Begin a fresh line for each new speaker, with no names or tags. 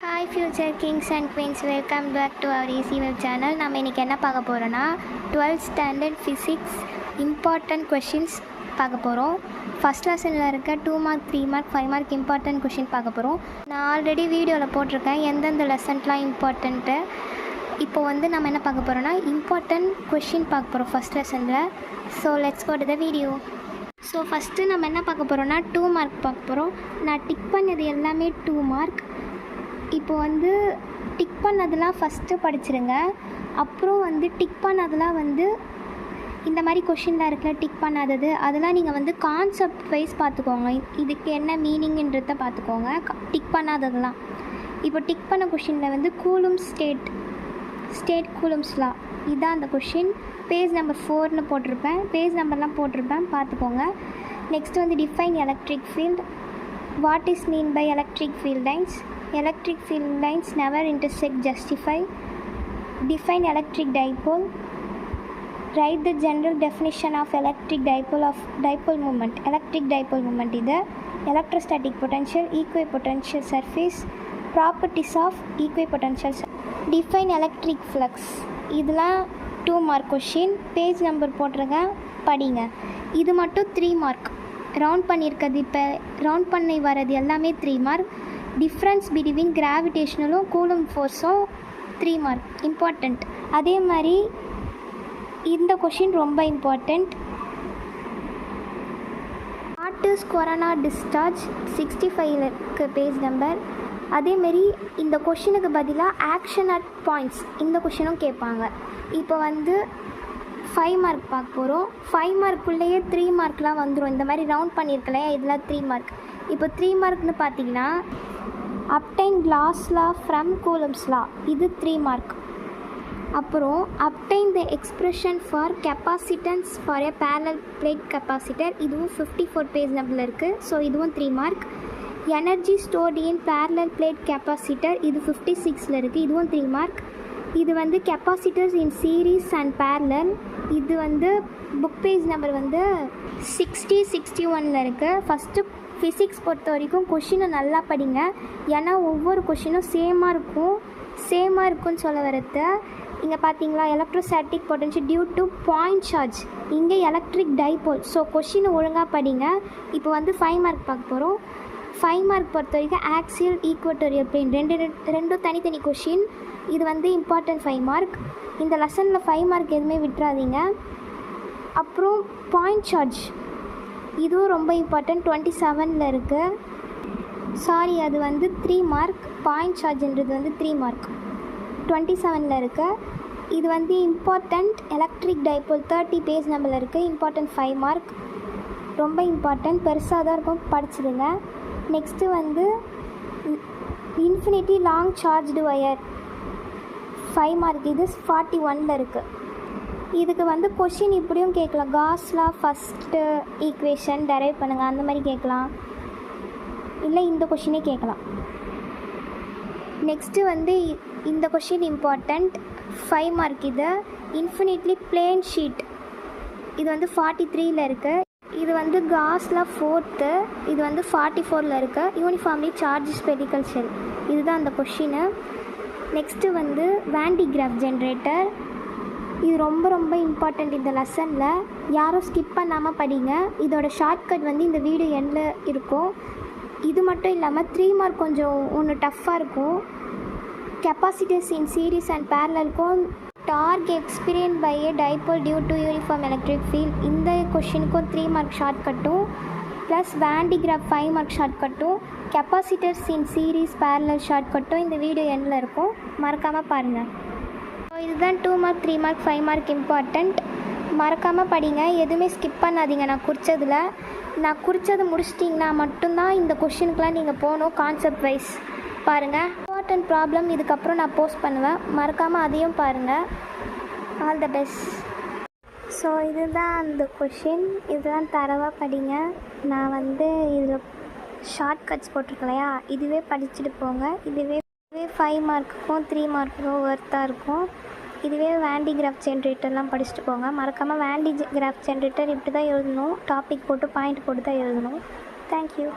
Hi future kings and queens, welcome back to our easy web channel. நம்ம இன்றைக்கி என்ன பார்க்க போகிறோன்னா 12th standard physics important questions பார்க்க போகிறோம். ஃபஸ்ட் லெசனில் இருக்க 2 mark 3 mark 5 mark important question பார்க்க போகிறோம். நான் ஆல்ரெடி வீடியோவில் போட்டிருக்கேன் எந்தெந்த லெசன்ட்லாம் இம்பார்ட்டன்ட்டு. இப்போது நம்ம என்ன பார்க்க போகிறோன்னா இம்பார்ட்டன்ட் கொஷின் பார்க்க போகிறோம் ஃபஸ்ட் லெசனில். So let's go to the video. So first நம்ம என்ன பார்க்க போகிறோன்னா 2 மார்க் பார்க்க போகிறோம். நான் டிக் பண்ணது எல்லாமே 2 மார்க். இப்போது டிக் பண்ணதெல்லாம் ஃபஸ்ட்டு படிச்சிருங்க. அப்புறம் டிக் பண்ணதெல்லாம் இந்த மாதிரி கொஷினில் இருக்கிற டிக் பண்ணாதது அதெல்லாம் நீங்கள் கான்செப்ட் வைஸ் பார்த்துக்கோங்க. இதுக்கு என்ன மீனிங்ன்றத பார்த்துக்கோங்க. டிக் பண்ணாததெல்லாம் இப்போ டிக் பண்ண கொஷினில் கூலும் ஸ்டேட் கூலும்ஸ் லா இதுதான் அந்த கொஷின். பேஜ் நம்பர் 4ன்னு போட்டிருப்பேன், பேஜ் நம்பர்லாம் போட்டிருப்பேன், பார்த்துக்கோங்க. Next define electric field. What is mean by electric field lines? Electric field lines never intersect. Justify. Define electric dipole. Write the general definition of electric dipole moment. Electric dipole moment is the electrostatic potential, equipotential surface, properties of equipotential surface. Define electric flux. இதெல்லாம் 2 mark question. Page number போட்டிருங்க, படிங்க. இது மட்டும் 3 mark. Round பண்ணியிருக்கிறது, இப்போ round பண்ணி வர்றது எல்லாமே 3 மார்க். டிஃப்ரென்ஸ் பிட்வீன் கிராவிடேஷனலும் கூலும் ஃபோர்ஸும் 3 மார்க் இம்பார்ட்டண்ட். அதே மாதிரி இந்த கொஷின் ரொம்ப important. What is corona discharge 65 இருக்குது பேஜ் நம்பர். அதேமாரி இந்த கொஷினுக்கு பதிலாக ஆக்ஷன் அட் பாயிண்ட்ஸ் இந்த கொஷினும் கேட்பாங்க. இப்போ 5 மார்க் பார்க்க போகிறோம். 5 மார்க்குள்ளேயே 3 மார்க்லாம் வந்துடும். இந்த மாதிரி ரவுண்ட் பண்ணியிருக்கலையா, இதெல்லாம் 3 மார்க். இப்போ 3 மார்க்னு பார்த்தீங்கன்னா obtain Gauss law from Coulomb's law, இது 3 மார்க். அப்புறம் obtain the expression for capacitance for a parallel plate capacitor, இதுவும் 54 பேஜ் நம்பரில் இருக்குது. ஸோ இதுவும் 3 mark. Energy stored in parallel plate capacitor, இது 56ல் இருக்குது, இதுவும் 3 மார்க். இது capacitors in series and parallel, இது புக் பேஜ் நம்பர் 60 61ல் இருக்குது. ஃபஸ்ட்டு ஃபிசிக்ஸ் பொறுத்த வரைக்கும் கொஷினை நல்லா படிங்க. ஏன்னா ஒவ்வொரு கொஷினும் சேமாக இருக்கும்னு சொல்ல வரது. இங்கே பார்த்தீங்களா, electrostatic potential due to point charge, இங்கே எலக்ட்ரிக் டைபோல். ஸோ கொஷினை ஒழுங்காக படிங்க. இப்போ 5 மார்க் பார்க்க போகிறோம். 5 மார்க் பொறுத்த வரைக்கும் ஆக்சியல் ஈக்குவட்டோரியல் பிளேன் ரெண்டும் தனித்தனி கொஷின். இது இம்பார்ட்டன்ட் 5 மார்க். இந்த லெசனில் 5 மார்க் எதுவுமே விட்டுறாதீங்க. அப்புறம் பாயிண்ட் சார்ஜ், இதுவும் ரொம்ப இம்பார்ட்டன்ட், 27ல் இருக்குது. சாரி, அது 3 மார்க். பாயிண்ட் சார்ஜ்ன்றது 3 மார்க், 27ல் இருக்குது. இது இம்பார்ட்டண்ட் எலக்ட்ரிக் டைபோல் 30 பேஜ் நம்பரில் இருக்குது. இம்பார்ட்டன்ட் 5 மார்க், ரொம்ப இம்பார்ட்டன்ட், பெருசாக தான் இருக்கும், படிச்சிடுங்க. Next infinity long charged wire 5 mark, இது 41ல் இருக்குது. இதுக்கு கொஷின் இப்படியும் கேட்கலாம். Gauss law first equation derive பண்ணுங்கள், அந்த மாதிரி கேட்கலாம். இல்லை இந்த கொஷினே கேட்கலாம். நெக்ஸ்ட்டு இந்த கொஷின் இம்பார்ட்டண்ட் 5 மார்க். இது இன்ஃபினிட்லி பிளேன் ஷீட், இது 43ல் இருக்குது. இது காஸ் லா 4th, இது 44ல் இருக்குது. யூனிஃபார்ம்லி சார்ஜ் ஸ்பெரிக்கல் ஷெல், இதுதான் அந்த கொஷினு. நெக்ஸ்ட்டு வான் டி கிராஃப் ஜென்ரேட்டர், இது ரொம்ப ரொம்ப இம்பார்ட்டண்ட். இந்த லெசனில் யாரும் ஸ்கிப் பண்ணாமல் படிங்க. இதோட ஷார்ட்கட் இந்த வீடியோ எண்டில் இருக்கும். இது மட்டும் இல்லாமல் 3 மார்க் கொஞ்சம் ஒன்று டஃப்பாக இருக்கும். கெப்பாசிட்டர்ஸ் இன் சீரீஸ் அண்ட் பேரலலுக்கும் torque experienced by a dipole due to uniform electric field, இந்த கொஷினுக்கும் 3 மார்க் ஷார்ட்கட்டும் plus Van de Graaff 5 mark ஷார்ட்கட்டும் கெப்பாசிட்டர்ஸ் இன் சீரீஸ் பேரலல் ஷார்ட்கட்டும் இந்த வீடியோ எண்டில் இருக்கும், மறக்காமல் பாருங்கள். இதுதான் 2 மார்க் 3 மார்க் 5 மார்க் இம்பார்ட்டண்ட். மறக்காமல் படிங்க, எதுவுமே ஸ்கிப் பண்ணாதீங்க. நான் குறித்தது முடிச்சிட்டிங்கன்னா மட்டும்தான் இந்த கொஷினுக்கெலாம் நீங்கள் போகணும். கான்செப்ட் வைஸ் பாருங்கள். இம்பார்ட்டண்ட் ப்ராப்ளம் இதுக்கப்புறம் நான் போஸ்ட் பண்ணுவேன், மறக்காமல் அதையும் பாருங்கள். All the best. ஸோ இதுதான் அந்த கொஷின், இதெல்லாம் தரவாக படிங்க. நான் இதில் ஷார்ட்கட்ஸ் போட்டிருக்கலையா, இதுவே படிச்சுட்டு போங்க. இதுவே 5 மார்க்குக்கும் 3 மார்க்குக்கும் ஒர்த்தாக இருக்கும். இதுவே வான் டி கிராஃப் ஜென்ரேட்டர்லாம் படிச்சுட்டு போங்க. மறக்காமல் வான் டி கிராஃப் ஜென்ரேட்டர் இப்படி தான் எழுதணும், டாபிக் போட்டு பாயிண்ட் போட்டு தான் எழுதணும். தேங்க்யூ.